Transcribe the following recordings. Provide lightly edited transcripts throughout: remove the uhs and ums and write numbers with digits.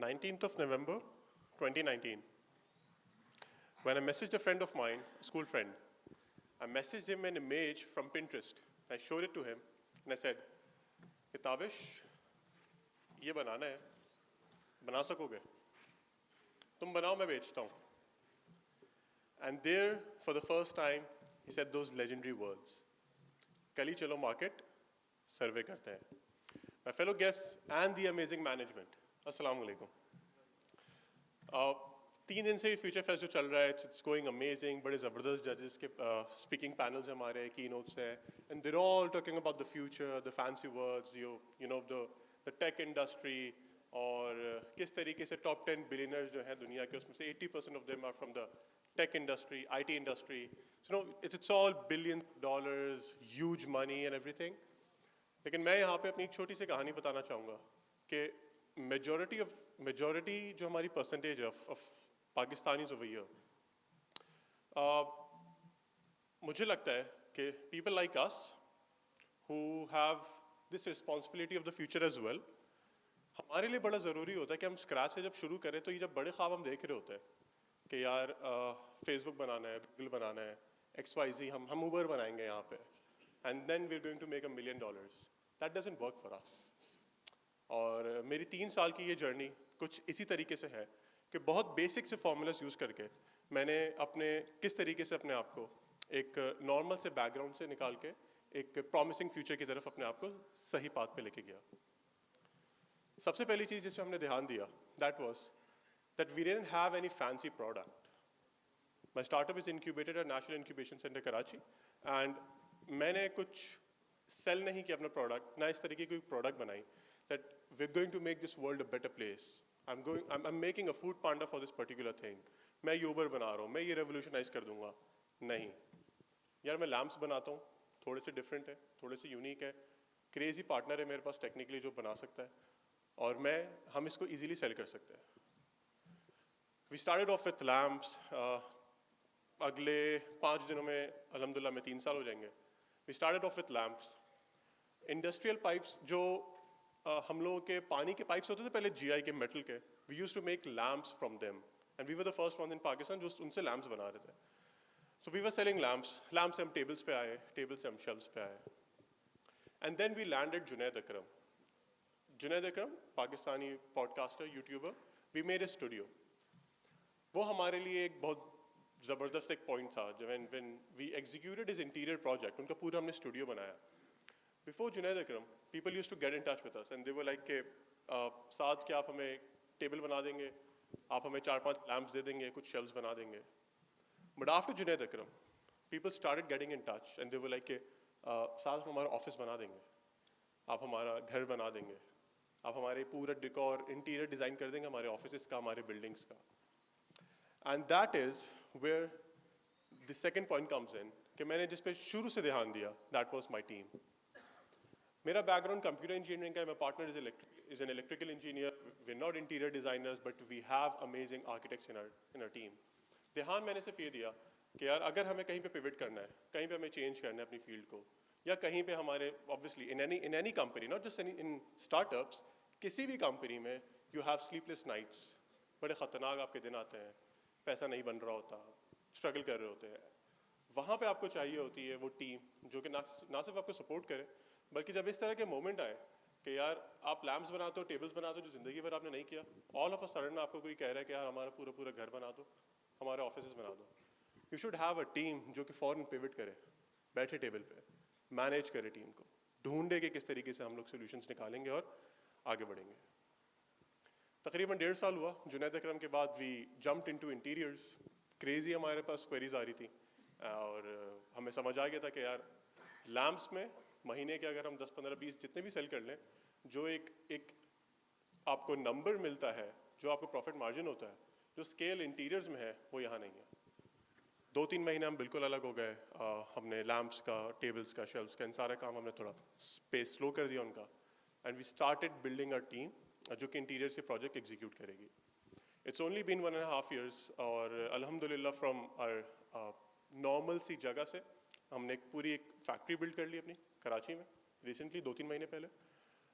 19th of November 2019, when I messaged a friend of mine, a school friend. I messaged him an image from Pinterest. I showed it to him and I said, "Kitabish, ये बनाना है, बना सकोगे? तुम बनाओ मैं बेचता हूँ." And there, for the first time, he said those legendary words. "कल ही चलो market, survey करते हैं." My fellow guests and the amazing management, अस्सलाम वालेकुम. 3 दिन से फ्यूचर फेस्ट जो चल रहा है, इट्स गोइंग अमेजिंग. बड़े ज़बरदस्त जजेस के स्पीकिंग पैनल्स हैं हमारे, की नोट्स हैं, and there all talking about the future, the fancy words, you know the tech industry, और किस तरीके से टॉप 10 बिलियनर्स जो हैं दुनिया के, उसमें से 80% of them are from the tech industry, IT industry. So no it's all $billion, huge money and everything. लेकिन मैं यहाँ पे अपनी एक छोटी सी कहानी बताना चाहूँगा कि मेजॉरिटी जो हमारी percentage of Pakistanis over here, मुझे लगता है कि people like us who have this responsibility of the future as well, हमारे लिए बड़ा ज़रूरी होता है कि हम स्क्रैच से जब शुरू करें तो ये जब बड़े ख्वाब हम देख रहे होते हैं कि यार फेसबुक बनाना है, गूगल बनाना है, XYZ, हम ऊबर बनाएंगे यहाँ पे, and then we are going to make $1 million. That doesn't work for us. और मेरी 3 साल की ये जर्नी कुछ इसी तरीके से है कि बहुत बेसिक से फॉर्मूलाज यूज़ करके मैंने किस तरीके से अपने आप को एक नॉर्मल से बैकग्राउंड से निकाल के एक प्रॉमिसिंग फ्यूचर की तरफ अपने आप को सही पाथ पे लेके गया. सबसे पहली चीज़ जिस पे हमने ध्यान दिया, that was that we didn't have any fancy product. My startup is incubated at national incubation centre Karachi, एंड मैंने कुछ सेल नहीं किया अपना प्रोडक्ट, ना इस तरीके की कोई प्रोडक्ट बनाई that we are going to make this world a better place. I'm making a food panda for this particular thing. मैं यूबर बना रहा हूँ, मैं ये रेवोल्यूशनाइज कर दूंगा. नहीं यार, मैं लैम्प्स बनाता हूँ, थोड़े से डिफरेंट है, थोड़े से यूनिक है. क्रेजी पार्टनर है मेरे पास टेक्निकली जो बना सकता है, और हम इसको इजीली सेल कर सकते हैं. We started off with lamps. अगले 5 दिनों में अल्हम्दुलिल्लाह में 3 साल हो जाएंगे. We started off with lamps. Industrial pipes जो हम लोगों के पानी के पाइप्स होते थे पहले, GI के मेटल के, we used to make lamps from them, and we were the first one in Pakistan जो उनसे लैम्प्स बना रहे थे. So we were selling lamps से हम टेबल्स पे आए, टेबल से हम शेल्फ्स पे आए, and then we landed Junaid Akram, Pakistani podcaster, YouTuber. We made a studio. वो हमारे लिए एक बहुत ज़बरदस्त एक पॉइंट था when we executed his interior project. उनका पूरा हमने स्टूडियो बनाया. Before Junaid Akram, people used to get in touch with us and they were like कि साथ क्या आप हमें टेबल बना देंगे, आप हमें 4-5 लैम्प्स दे देंगे, कुछ शेल्व्स बना देंगे. But after Junaid Akram, people started getting in touch and they were like कि साथ हम हमारा ऑफिस बना देंगे, आप हमारा घर बना देंगे, आप हमारे पूरा डिकोर इंटीरियर डिज़ाइन कर देंगे हमारे ऑफिस का, हमारे बिल्डिंग्स का. And that is where the second point comes in कि मैंने जिस पे शुरू से ध्यान दिया, that was my team. मेरा बैकग्राउंड कंप्यूटर इंजीनियरिंग का है. My partner is an electrical engineer. We are not interior designers but we have amazing architects in our team. ध्यान मैंने सिर्फ ये दिया कि यार अगर हमें कहीं पे पिवट करना है, कहीं पे हमें चेंज करना है अपनी फील्ड को, या कहीं पे हमारे obviously in any company, not just in startups, किसी भी कंपनी में यू हैव स्लीपलेस नाइट्स. बड़े ख़तरनाक आपके दिन आते हैं, पैसा नहीं बन रहा होता, स्ट्रगल कर रहे होते हैं. वहाँ पे आपको चाहिए होती है वो टीम जो कि ना सिर्फ आपको सपोर्ट करे, बल्कि जब इस तरह के मोमेंट आए कि यार आप लैम्प्स बनाते हो, टेबल्स बनाते हो जो ज़िंदगी भर आपने नहीं किया, ऑल ऑफ अ सडन आपको कोई कह रहा है कि यार हमारा पूरा घर बना दो, हमारे ऑफिस बना दो. You should have a team जो कि फ़ौरन पिवट करे, बैठे टेबल पे, मैनेज करे टीम को, ढूंढे कि किस तरीके से हम लोग सोल्यूशंस निकालेंगे और आगे बढ़ेंगे. तकरीबन 1.5 साल हुआ. जुनैद अकरम के बाद we jumped into interiors. Crazy हमारे पास क्वेरीज आ रही थी और हमें समझ आ गया था कि यार लैम्प्स में महीने के अगर हम 10, 15, 20 जितने भी सेल कर लें, जो एक आपको नंबर मिलता है, जो आपको प्रॉफिट मार्जिन होता है, जो स्केल इंटीरियर्स में है, वो यहाँ नहीं है. 2-3 महीने हम बिल्कुल अलग हो गए. हमने लैम्प्स का, टेबल्स का, शेल्फ्स का, इन सारा काम हमने थोड़ा स्पेस स्लो कर दिया उनका, and we started building a team जो कि इंटीरियर्स के प्रोजेक्ट एग्जीक्यूट करेगी. इट्स ओनली बीन 1.5 years, और अल्हम्दुलिल्लाह फ्रॉम आवर नॉर्मल सी जगह से हमने पूरी एक फैक्ट्री बिल्ड कर ली अपनी कराची में रिसेंटली 2-3 महीने पहले.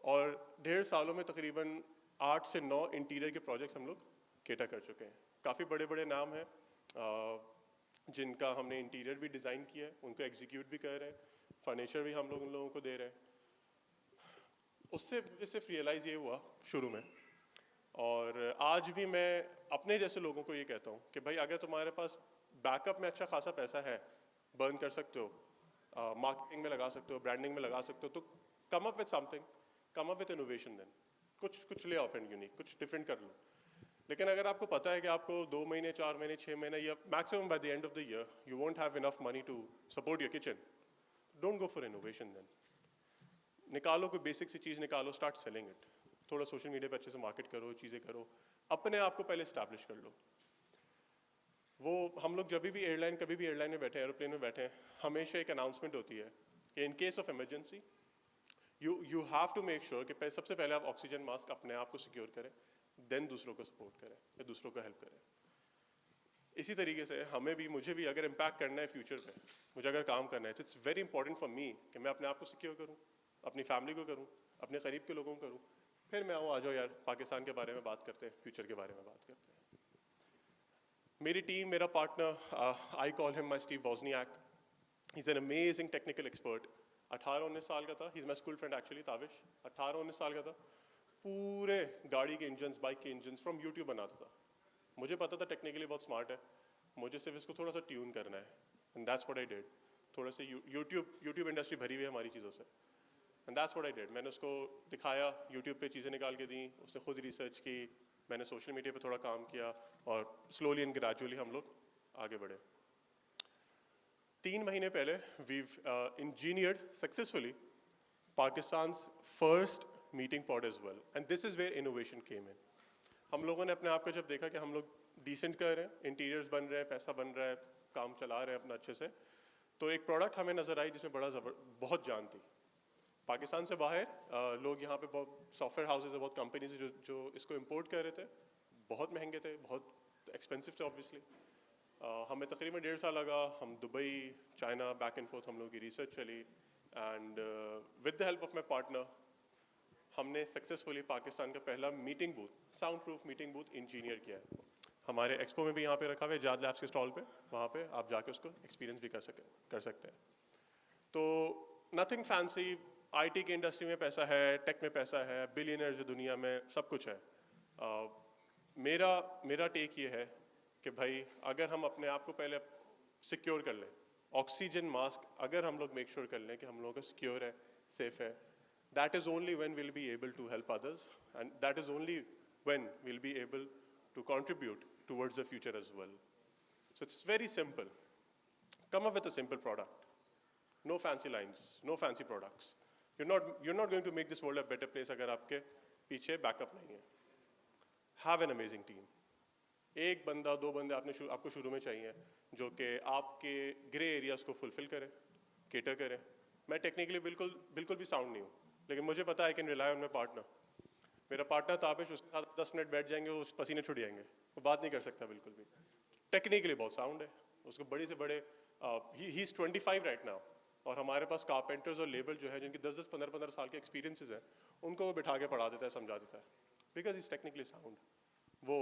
और 1.5 सालों में तकरीबन 8 से 9 इंटीरियर के प्रोजेक्ट्स हम लोग केटर कर चुके हैं। काफ़ी बड़े बड़े नाम हैं जिनका हमने इंटीरियर भी डिज़ाइन किया है, उनको एग्जीक्यूट भी कर रहे हैं, फर्नीचर भी हम लोग उन लोगों को दे रहे हैं। उससे सिर्फ रियलाइज़ ये हुआ शुरू में, और आज भी मैं अपने जैसे लोगों को ये कहता हूँ कि भाई अगर तुम्हारे पास बैकअप में अच्छा खासा पैसा है, बर्न कर सकते हो, मार्केटिंग में लगा सकते हो, ब्रांडिंग में लगा सकते हो, तो come up with something, come up with innovation. Then कुछ ले ऑफ एंड यूनिक, कुछ डिफरेंट कर लो। लेकिन अगर आपको पता है कि आपको 2 महीने, 4 महीने, 6 महीने या maximum by the end of the year you won't have enough money to support your kitchen, don't go for innovation. Then निकालो कोई बेसिक सी चीज़ निकालो, स्टार्ट सेलिंग इट। थोड़ा सोशल मीडिया पे अच्छे से मार्केट करो, चीज़ें करो, अपने आप को पहले स्टैब्लिश कर लो। वो हम लोग जब भी एयरलाइन, कभी भी एयरलाइन में बैठे, एरोप्लेन में बैठे, हमेशा एक अनाउंसमेंट होती है कि in case of emergency you have to make sure कि सबसे पहले आप ऑक्सीजन मास्क अपने आप को सिक्योर करें, देन दूसरों को सपोर्ट करें या दूसरों को हेल्प करें। इसी तरीके से हमें भी, मुझे भी अगर इम्पैक्ट करना है फ्यूचर पे, मुझे अगर काम करना है, it's very important for me कि मैं अपने आप को सिक्योर करूँ, अपनी फैमिली को करूँ, अपने करीब के लोगों को करूँ। फिर मैं आ जाओ यार, पाकिस्तान के बारे में बात करते हैं, फ्यूचर के बारे में बात करते हैं। मेरी टीम, मेरा partner, I call him my Steve वॉजनियाक, he is an amazing technical expert. 18-19 साल का था, he is my school friend actually, Tavish. 18-19 साल का था, पूरे गाड़ी के इंजन्स, बाइक के इंजन्स फ्रॉम यूट्यूब बनाता था। मुझे पता था टेक्निकली बहुत स्मार्ट है, मुझे सिर्फ इसको थोड़ा सा ट्यून करना है, and that's what I did. थोड़ा सा यूट्यूब इंडस्ट्री भरी हुई है हमारी चीज़ों से, and that's what I did. मैंने उसको दिखाया, यूट्यूब पे चीज़ें निकाल के दी, उसने खुद रिसर्च की, मैंने सोशल मीडिया पे थोड़ा काम किया, और स्लोली एंड ग्रेजुअली हम लोग आगे बढ़े। 3 महीने पहले we've engineered successfully Pakistan's first meeting pod as well, and this is where innovation came in. हम लोगों ने अपने आप को जब देखा कि हम लोग डिसेंट कर रहे हैं, इंटीरियर्स बन रहे हैं, पैसा बन रहा है, काम चला रहे हैं अपना अच्छे से, तो एक प्रोडक्ट हमें नज़र आई जिसमें बहुत जान थी। पाकिस्तान से बाहर लोग यहाँ पे बहुत सॉफ्टवेयर हाउसेज है, बहुत कंपनीज है जो इसको इम्पोर्ट कर रहे थे, बहुत महंगे थे, बहुत एक्सपेंसिव थे ऑब्वियसली। हमें तकरीबन 1.5 साल लगा, हम Dubai, China, back and fourth हम लोग की रिसर्च चली, and with the help of my partner हमने सक्सेसफुली पाकिस्तान का पहला meeting booth, sound proof meeting booth engineer किया है। हमारे एक्सपो में भी यहाँ पे रखा हुआ है, जाद लैब्स के स्टॉल पे, वहाँ पे आप जाके उसको एक्सपीरियंस भी कर सकते हैं। तो नथिंग फैंसी, आईटी की इंडस्ट्री में पैसा है, टेक में पैसा है, बिलियनर्स दुनिया में सब कुछ है। मेरा टेक ये है कि भाई अगर हम अपने आप को पहले सिक्योर कर लें, ऑक्सीजन मास्क अगर हम लोग मेक श्योर कर लें कि हम लोगों का सिक्योर है, सेफ है, that is only when we'll be able to help others, and that is only when we'll be able to contribute towards the future as well. So it's very simple. Come up with a simple product. No fancy lines, no fancy products. You're not going to make this world a better place अगर आपके पीछे backup नहीं है. Have an amazing team. एक बंदा, 2 बंदे आपको शुरू में चाहिए जो कि आपके ग्रे एरियाज को फुलफिल करें, केटर करें। मैं टेक्निकली बिल्कुल भी साउंड नहीं हूँ, लेकिन मुझे पता है कि रिलाई ऑन माई पार्टनर। मेरा पार्टनर ताबिश, उसके साथ 10 मिनट बैठ जाएंगे, उस पसीने छुट जाएंगे, वो बात नहीं कर सकता बिल्कुल भी। टेक्निकली बहुत साउंड है, उसको बड़े से बड़े, ही इज़ 25 राइट नाउ, और हमारे पास कारपेंटर्स और लेबर जो है जिनकी 10-10, 15-15 साल के एक्सपीरियंसेस हैं, उनको वो बिठा के पढ़ा देता है, समझा देता है, बिकॉज इज़ टेक्निकली साउंड। वो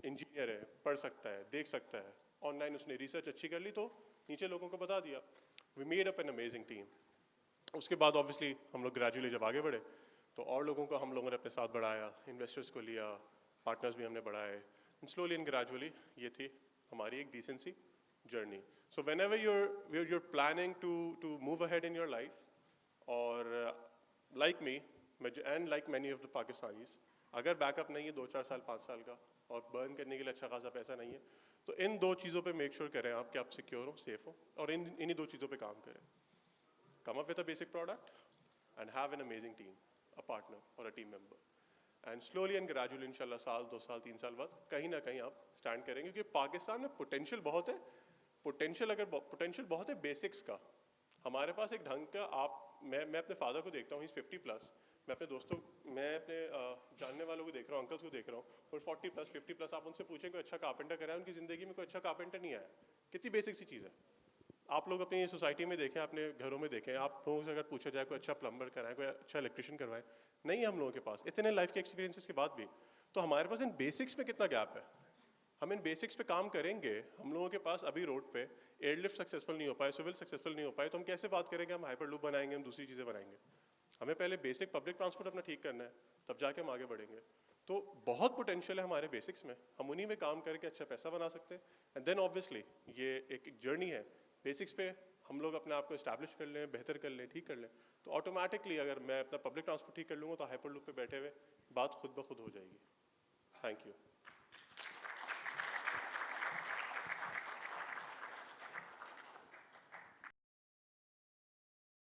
इंजीनियर है, पढ़ सकता है, देख सकता है, ऑनलाइन उसने रिसर्च अच्छी कर ली तो नीचे लोगों को बता दिया। We made up an amazing team. उसके बाद ऑब्वियसली हम लोग ग्रेजुअली जब आगे बढ़े तो और लोगों को हम लोगों ने अपने साथ बढ़ाया, इन्वेस्टर्स को लिया, पार्टनर्स भी हमने बढ़ाए, एंड स्लोली एंड ग्रेजुअली ये थी हमारी एक decency journey. So when ever you're planning to move ahead in your life, और like me and like many of the Pakistanis, अगर बैकअप नहीं है 2-4 साल 5 साल का और बर्न करने के लिए अच्छा खासा पैसा नहीं है, तो इन 2 चीज़ों पे मेक श्योर करें आप कि आप सिक्योर हो, सेफ हो, और इन्हीं 2 चीज़ों पे काम करें। Come up with a basic product and have an amazing team, a partner or a team member, and slowly and gradually इंशाल्लाह साल 2 साल 3 साल बाद कहीं ना कहीं आप स्टैंड करेंगे, क्योंकि पाकिस्तान में पोटेंशियल बहुत है। पोटेंशियल बहुत है बेसिक्स का। हमारे पास एक ढंग का मैं अपने फादर को देखता हूँ, ही इज़ 50+, मैं अपने दोस्तों, मैं अपने जानने वालों को देख रहा हूँ, अंकल्स को देख रहा हूँ, और 40+, 50+, आप उनसे पूछें कोई अच्छा कारपेंटर करा है, उनकी ज़िंदगी में कोई अच्छा कारपेंटर नहीं आया। कितनी बेसिक सी चीज़ है, आप लोग अपनी सोसाइटी में देखें, अपने घरों में देखें, आप लोगों से अगर पूछा जाए कोई अच्छा प्लम्बर कराएं, कोई अच्छा इलेक्ट्रिशियन करवाएं, नहीं है हम लोगों के पास इतने लाइफ के एक्सपीरियंसेस के बाद भी। तो हमारे पास इन बेसिक्स में कितना गैप है। हम इन बेसिक्स पे काम करेंगे, हम लोगों के पास अभी रोड पे एयरलिफ्ट सक्सेसफुल नहीं हो पाए, सिविल सक्सेसफुल नहीं हो पाए, तो हम कैसे बात करेंगे हम हाइपर लूप बनाएंगे, हम दूसरी चीज़ें बनाएंगे। हमें पहले बेसिक पब्लिक ट्रांसपोर्ट अपना ठीक करना है, तब जाके हम आगे बढ़ेंगे। तो बहुत पोटेंशियल है हमारे बेसिक्स में, हम उन्हीं में काम करके अच्छा पैसा बना सकते हैं। एंड देन ऑब्वियसली ये एक जर्नी है, बेसिक्स पे हम लोग अपने आप को इस्टेब्लिश कर लें, बेहतर कर लें, ठीक कर लें, तो ऑटोमेटिकली अगर मैं अपना पब्लिक ट्रांसपोर्ट ठीक कर लूँगा तो हाइपर लूप पे बैठे हुए बात खुद ब खुद हो जाएगी। Thank you.